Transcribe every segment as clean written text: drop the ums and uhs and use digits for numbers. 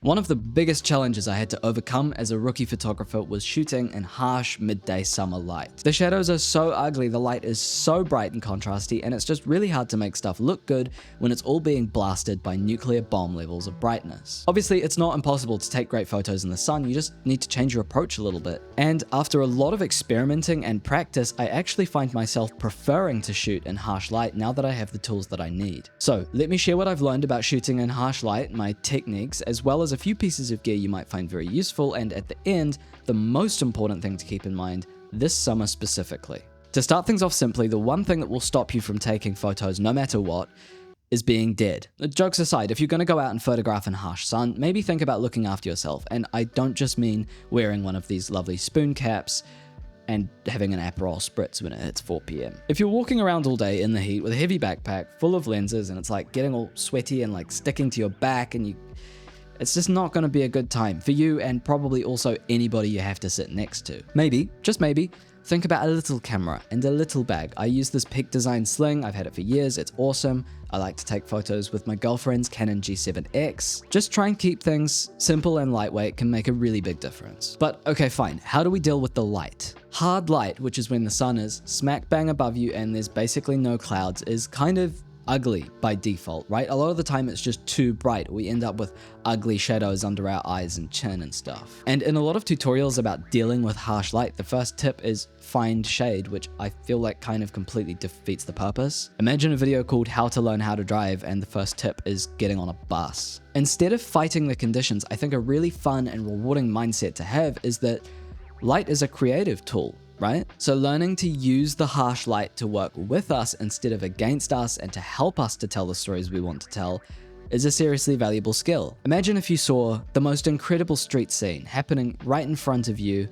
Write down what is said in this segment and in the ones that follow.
One of the biggest challenges I had to overcome as a rookie photographer was shooting in harsh midday summer light. The shadows are so ugly, the light is so bright and contrasty, and it's just really hard to make stuff look good when it's all being blasted by nuclear bomb levels of brightness. Obviously, it's not impossible to take great photos in the sun, you just need to change your approach a little bit. And after a lot of experimenting and practice, I actually find myself preferring to shoot in harsh light now that I have the tools that I need. So let me share what I've learned about shooting in harsh light, my techniques, as well as a few pieces of gear you might find very useful, and at the end, the most important thing to keep in mind this summer specifically. To start things off simply, the one thing that will stop you from taking photos no matter what is being dead. Jokes aside, if you're going to go out and photograph in harsh sun, maybe think about looking after yourself, and I don't just mean wearing one of these lovely spoon caps and having an Aperol spritz when it hits 4 p.m. If you're walking around all day in the heat with a heavy backpack full of lenses and it's like getting all sweaty and like sticking to your back, and it's just not going to be a good time for you and probably also anybody you have to sit next to. Maybe, just maybe, think about a little camera and a little bag. I use this Peak Design sling, I've had it for years, it's awesome. I like to take photos with my girlfriend's Canon G7X. Just try and keep things simple and lightweight can make a really big difference. But okay, fine, how do we deal with the light? Hard light, which is when the sun is smack bang above you and there's basically no clouds, is kind of ugly by default, right? A lot of the time it's just too bright. We end up with ugly shadows under our eyes and chin and stuff. And in a lot of tutorials about dealing with harsh light, the first tip is find shade, which I feel like kind of completely defeats the purpose. Imagine a video called How to Learn How to Drive and the first tip is getting on a bus. Instead of fighting the conditions, I think a really fun and rewarding mindset to have is that light is a creative tool, right? So learning to use the harsh light to work with us instead of against us and to help us to tell the stories we want to tell is a seriously valuable skill. Imagine if you saw the most incredible street scene happening right in front of you,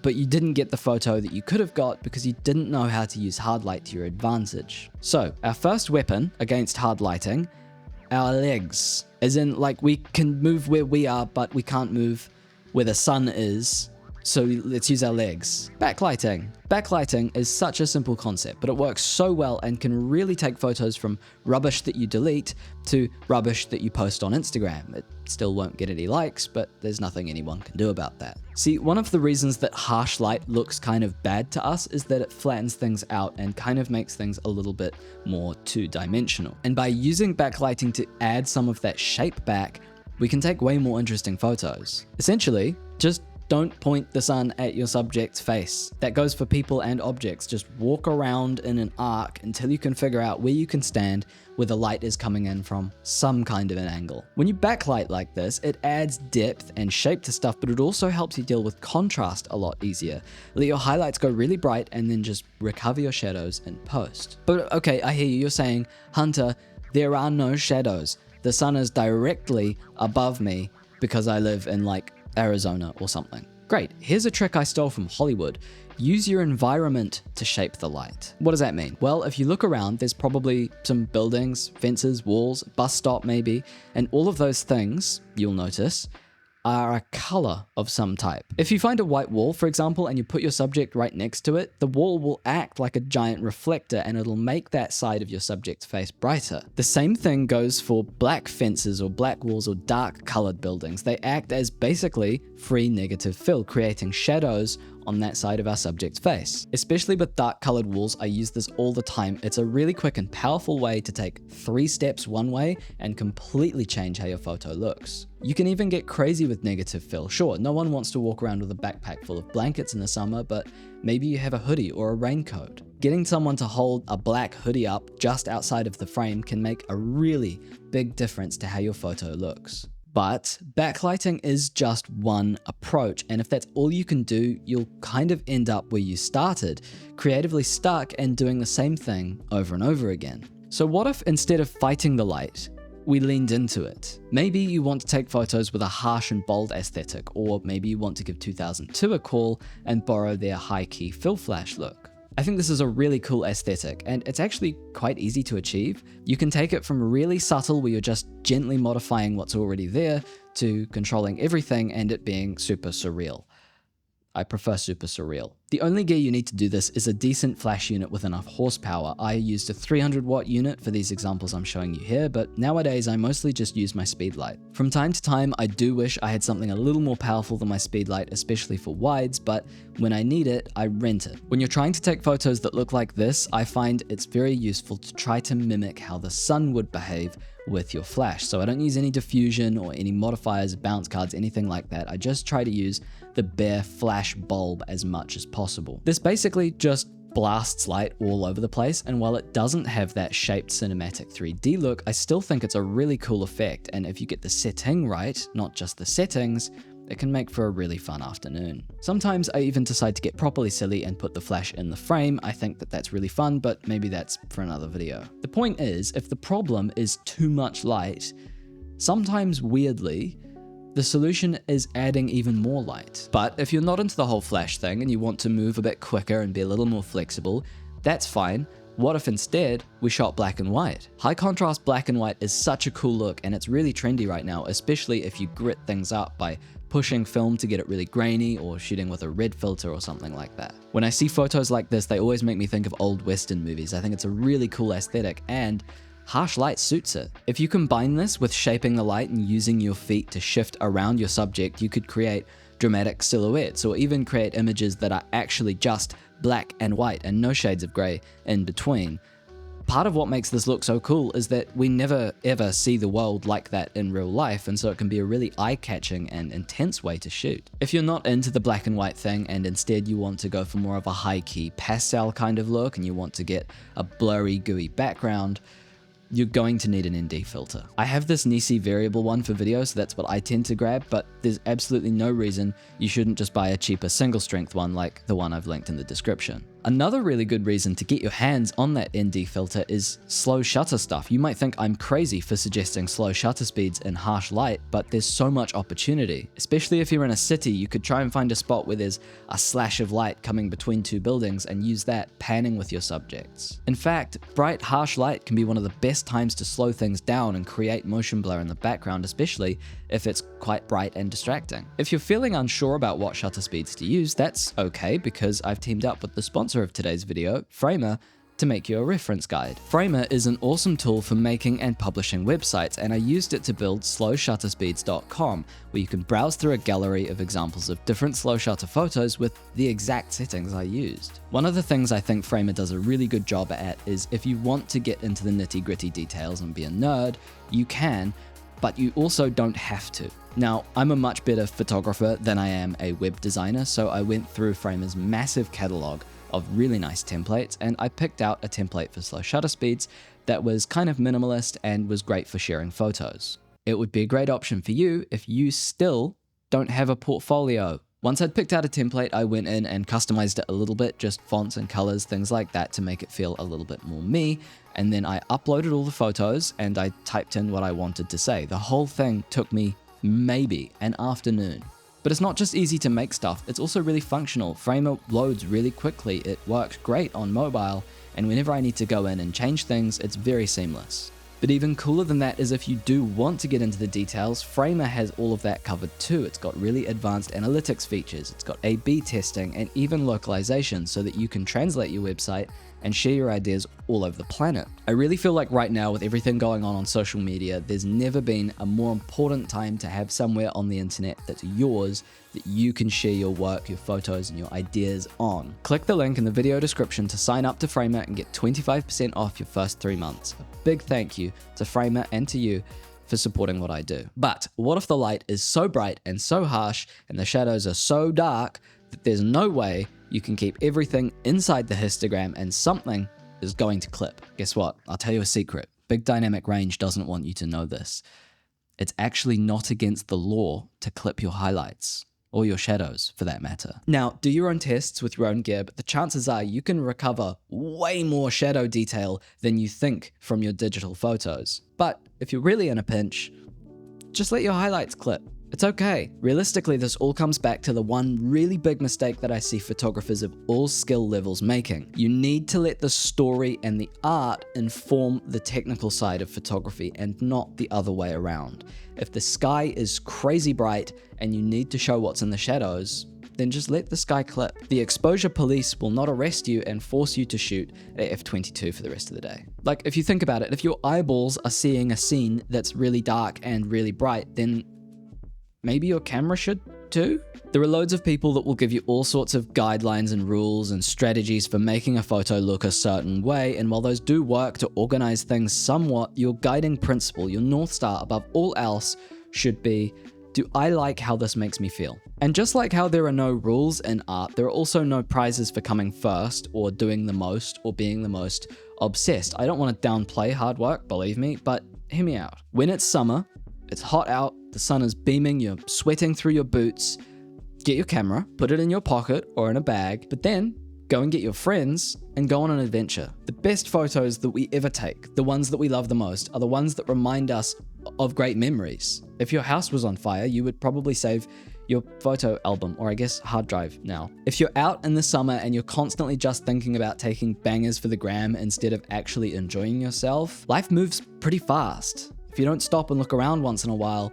but you didn't get the photo that you could have got because you didn't know how to use hard light to your advantage. So our first weapon against hard lighting, our legs. As in, like, we can move where we are, but we can't move where the sun is. So let's use our legs. Backlighting. Backlighting is such a simple concept, but it works so well and can really take photos from rubbish that you delete to rubbish that you post on Instagram. It still won't get any likes, but there's nothing anyone can do about that. See, one of the reasons that harsh light looks kind of bad to us is that it flattens things out and kind of makes things a little bit more two-dimensional. And by using backlighting to add some of that shape back, we can take way more interesting photos. Essentially, just don't point the sun at your subject's face. That goes for people and objects. Just walk around in an arc until you can figure out where you can stand where the light is coming in from some kind of an angle. When you backlight like this, it adds depth and shape to stuff, but it also helps you deal with contrast a lot easier. Let your highlights go really bright and then just recover your shadows in post. But okay, I hear you. You're saying, Hunter, there are no shadows. The sun is directly above me because I live in like Arizona or something. Great, here's a trick I stole from Hollywood. Use your environment to shape the light. What does that mean? Well, if you look around, there's probably some buildings, fences, walls, bus stop maybe, and all of those things, you'll notice, are a color of some type. If you find a white wall, for example, and you put your subject right next to it, the wall will act like a giant reflector and it'll make that side of your subject's face brighter. The same thing goes for black fences or black walls or dark colored buildings. They act as basically free negative fill, creating shadows on that side of our subject's face. Especially with dark colored walls, I use this all the time. It's a really quick and powerful way to take 3 steps one way and completely change how your photo looks. You can even get crazy with negative fill. Sure, no one wants to walk around with a backpack full of blankets in the summer, but maybe you have a hoodie or a raincoat. Getting someone to hold a black hoodie up just outside of the frame can make a really big difference to how your photo looks. But backlighting is just one approach, and if that's all you can do, you'll kind of end up where you started, creatively stuck and doing the same thing over and over again. So what if instead of fighting the light, we leaned into it? Maybe you want to take photos with a harsh and bold aesthetic, or maybe you want to give 2002 a call and borrow their high-key fill flash look. I think this is a really cool aesthetic, and it's actually quite easy to achieve. You can take it from really subtle, where you're just gently modifying what's already there, to controlling everything and it being super surreal. I prefer super surreal. The only gear you need to do this is a decent flash unit with enough horsepower. I used a 300 watt unit for these examples I'm showing you here, but nowadays I mostly just use my Speedlight. From time to time, I do wish I had something a little more powerful than my Speedlight, especially for wides, but when I need it, I rent it. When you're trying to take photos that look like this, I find it's very useful to try to mimic how the sun would behave with your flash. So I don't use any diffusion or any modifiers, bounce cards, anything like that. I just try to use the bare flash bulb as much as possible. This basically just blasts light all over the place, and while it doesn't have that shaped cinematic 3D look, I still think it's a really cool effect, and if you get the setting right, not just the settings, it can make for a really fun afternoon. Sometimes I even decide to get properly silly and put the flash in the frame. I think that that's really fun, but maybe that's for another video. The point is, if the problem is too much light, sometimes weirdly, the solution is adding even more light. But if you're not into the whole flash thing and you want to move a bit quicker and be a little more flexible, that's fine. What if instead we shot black and white? High contrast black and white is such a cool look, and it's really trendy right now, especially if you grit things up by pushing film to get it really grainy or shooting with a red filter or something like that. When I see photos like this, they always make me think of old Western movies. I think it's a really cool aesthetic, and harsh light suits it. If you combine this with shaping the light and using your feet to shift around your subject, you could create dramatic silhouettes or even create images that are actually just black and white and no shades of grey in between. Part of what makes this look so cool is that we never ever see the world like that in real life, and so it can be a really eye-catching and intense way to shoot. If you're not into the black and white thing and instead you want to go for more of a high-key pastel kind of look and you want to get a blurry, gooey background, you're going to need an ND filter. I have this Nisi variable one for video, so that's what I tend to grab, but there's absolutely no reason you shouldn't just buy a cheaper single strength one like the one I've linked in the description. Another really good reason to get your hands on that ND filter is slow shutter stuff. You might think I'm crazy for suggesting slow shutter speeds in harsh light, but there's so much opportunity. Especially if you're in a city, you could try and find a spot where there's a slash of light coming between two buildings and use that panning with your subjects. In fact, bright harsh light can be one of the best times to slow things down and create motion blur in the background, especially if it's quite bright and distracting. If you're feeling unsure about what shutter speeds to use, that's okay, because I've teamed up with the sponsor of today's video, Framer, to make you a reference guide. Framer is an awesome tool for making and publishing websites, and I used it to build slowshutterspeeds.com, where you can browse through a gallery of examples of different slow shutter photos with the exact settings I used. One of the things I think Framer does a really good job at is if you want to get into the nitty-gritty details and be a nerd, you can, but you also don't have to. Now, I'm a much better photographer than I am a web designer, so I went through Framer's massive catalog of really nice templates, and I picked out a template for slow shutter speeds that was kind of minimalist and was great for sharing photos. It would be a great option for you if you still don't have a portfolio. Once I'd picked out a template, I went in and customized it a little bit, just fonts and colors, things like that, to make it feel a little bit more me. And then I uploaded all the photos and I typed in what I wanted to say. The whole thing took me maybe an afternoon. But it's not just easy to make stuff, it's also really functional. Framer loads really quickly, it works great on mobile, and whenever I need to go in and change things, it's very seamless. But even cooler than that is if you do want to get into the details, Framer has all of that covered too. It's got really advanced analytics features, it's got A/B testing, and even localization so that you can translate your website and share your ideas all over the planet. I really feel like right now, with everything going on social media, there's never been a more important time to have somewhere on the internet that's yours, that you can share your work, your photos, and your ideas on. Click the link in the video description to sign up to Framer and get 25% off your first 3 months. A big thank you to Framer and to you for supporting what I do. But what if the light is so bright and so harsh and the shadows are so dark that there's no way you can keep everything inside the histogram and something is going to clip? Guess what? I'll tell you a secret. Big Dynamic Range doesn't want you to know this. It's actually not against the law to clip your highlights, or your shadows for that matter. Now, do your own tests with your own gear, but the chances are you can recover way more shadow detail than you think from your digital photos. But if you're really in a pinch, just let your highlights clip. It's okay. Realistically, this all comes back to the one really big mistake that I see photographers of all skill levels making. You need to let the story and the art inform the technical side of photography and not the other way around. If the sky is crazy bright and you need to show what's in the shadows, then just let the sky clip. The exposure police will not arrest you and force you to shoot at f/22 for the rest of the day. Like, if you think about it, if your eyeballs are seeing a scene that's really dark and really bright, then maybe your camera should too? There are loads of people that will give you all sorts of guidelines and rules and strategies for making a photo look a certain way, and while those do work to organize things somewhat, your guiding principle, your North Star above all else, should be, do I like how this makes me feel? And just like how there are no rules in art, there are also no prizes for coming first, or doing the most, or being the most obsessed. I don't want to downplay hard work, believe me, but hear me out. When it's summer, it's hot out, the sun is beaming, you're sweating through your boots, get your camera, put it in your pocket or in a bag, but then go and get your friends and go on an adventure. The best photos that we ever take, the ones that we love the most, are the ones that remind us of great memories. If your house was on fire, you would probably save your photo album, or I guess hard drive now. If you're out in the summer and you're constantly just thinking about taking bangers for the gram instead of actually enjoying yourself, life moves pretty fast. If you don't stop and look around once in a while,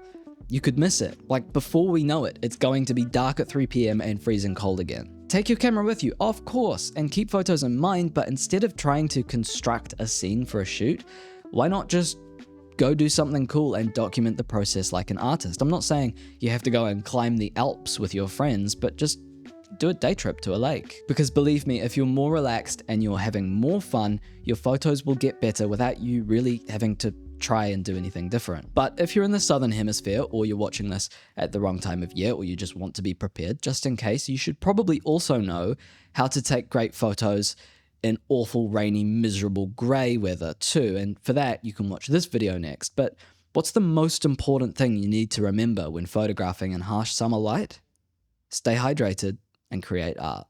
you could miss it. Like, before we know it, it's going to be dark at 3 p.m. and freezing cold again. Take your camera with you, of course, and keep photos in mind, but instead of trying to construct a scene for a shoot, why not just go do something cool and document the process like an artist? I'm not saying you have to go and climb the Alps with your friends, but just do a day trip to a lake. Because believe me, if you're more relaxed and you're having more fun, your photos will get better without you really having to try and do anything different. But if you're in the southern hemisphere, or you're watching this at the wrong time of year, or you just want to be prepared just in case, you should probably also know how to take great photos in awful, rainy, miserable grey weather too. And for that, you can watch this video next. But what's the most important thing you need to remember when photographing in harsh summer light? Stay hydrated and create art.